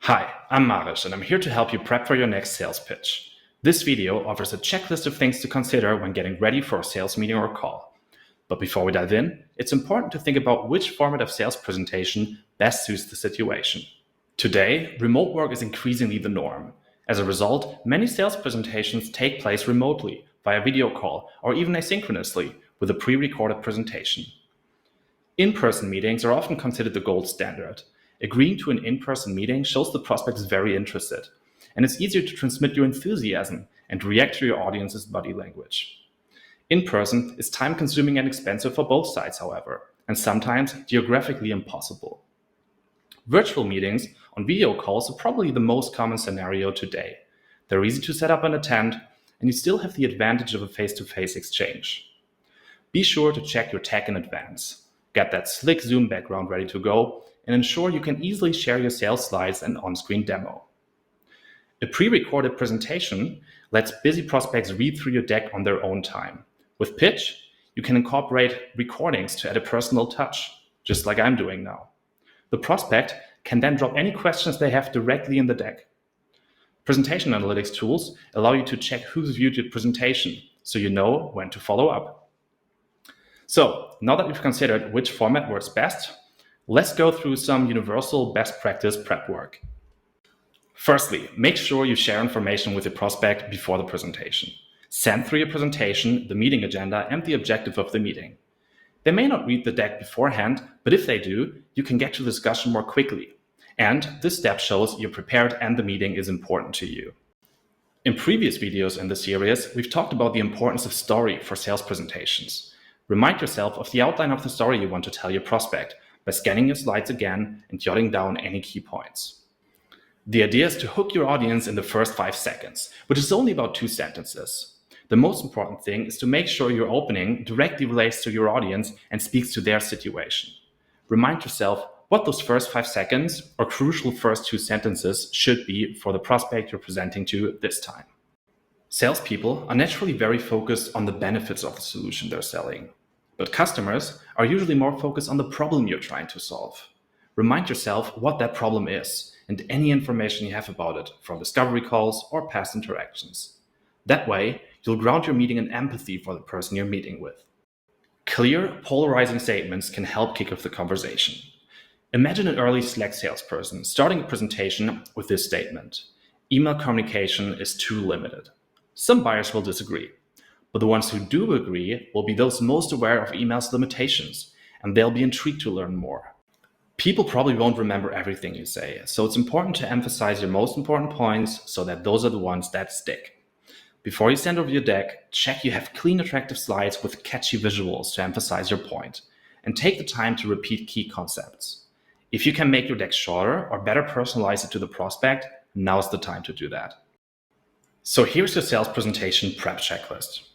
Hi, I'm Marish, and I'm here to help you prep for your next sales pitch. This video offers a checklist of things to consider when getting ready for a sales meeting or call. But before we dive in, it's important to think about which format of sales presentation best suits the situation. Today, remote work is increasingly the norm. As a result, many sales presentations take place remotely, via video call, or even asynchronously, with a pre-recorded presentation. In-person meetings are often considered the gold standard. Agreeing to an in-person meeting shows the prospect is very interested, and it's easier to transmit your enthusiasm and react to your audience's body language. In-person is time-consuming and expensive for both sides, however, and sometimes geographically impossible. Virtual meetings on video calls are probably the most common scenario today. They're easy to set up and attend, and you still have the advantage of a face-to-face exchange. Be sure to check your tech in advance. Get that slick Zoom background ready to go, and ensure you can easily share your sales slides and on-screen demo. A pre-recorded presentation lets busy prospects read through your deck on their own time. With Pitch, you can incorporate recordings to add a personal touch, just like I'm doing now. The prospect can then drop any questions they have directly in the deck. Presentation analytics tools allow you to check who's viewed your presentation, so you know when to follow up. So, now that we've considered which format works best, let's go through some universal best practice prep work. Firstly, make sure you share information with your prospect before the presentation. Send through your presentation, the meeting agenda, and the objective of the meeting. They may not read the deck beforehand, but if they do, you can get to the discussion more quickly. And this step shows you're prepared and the meeting is important to you. In previous videos in this series, we've talked about the importance of story for sales presentations. Remind yourself of the outline of the story you want to tell your prospect by scanning your slides again and jotting down any key points. The idea is to hook your audience in the first 5 seconds, which is only about 2 sentences. The most important thing is to make sure your opening directly relates to your audience and speaks to their situation. Remind yourself what those first 5 seconds or crucial first 2 sentences should be for the prospect you're presenting to this time. Salespeople are naturally very focused on the benefits of the solution they're selling, but customers are usually more focused on the problem you're trying to solve. Remind yourself what that problem is and any information you have about it from discovery calls or past interactions. That way, you'll ground your meeting in empathy for the person you're meeting with. Clear, polarizing statements can help kick off the conversation. Imagine an early Slack salesperson starting a presentation with this statement: email communication is too limited. Some buyers will disagree, but the ones who do agree will be those most aware of email's limitations, and they'll be intrigued to learn more. People probably won't remember everything you say, so it's important to emphasize your most important points so that those are the ones that stick. Before you send over your deck, check you have clean, attractive slides with catchy visuals to emphasize your point, and take the time to repeat key concepts. If you can make your deck shorter or better personalize it to the prospect, now's the time to do that. So here's your sales presentation prep checklist.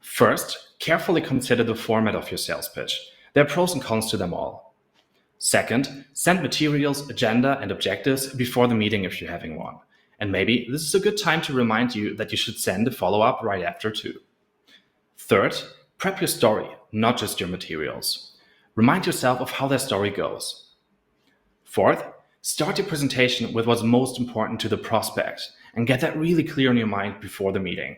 First, carefully consider the format of your sales pitch. There are pros and cons to them all. Second, send materials, agenda, and objectives before the meeting if you're having one. And maybe this is a good time to remind you that you should send a follow-up right after too. Third, prep your story, not just your materials. Remind yourself of how that story goes. Fourth, start your presentation with what's most important to the prospect and get that really clear in your mind before the meeting.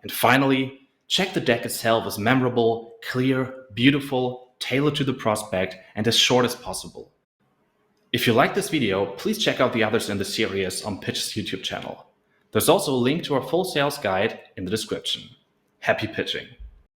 And finally, check the deck itself is memorable, clear, beautiful, tailored to the prospect, and as short as possible. If you like this video, please check out the others in the series on Pitch's YouTube channel. There's also a link to our full sales guide in the description. Happy pitching!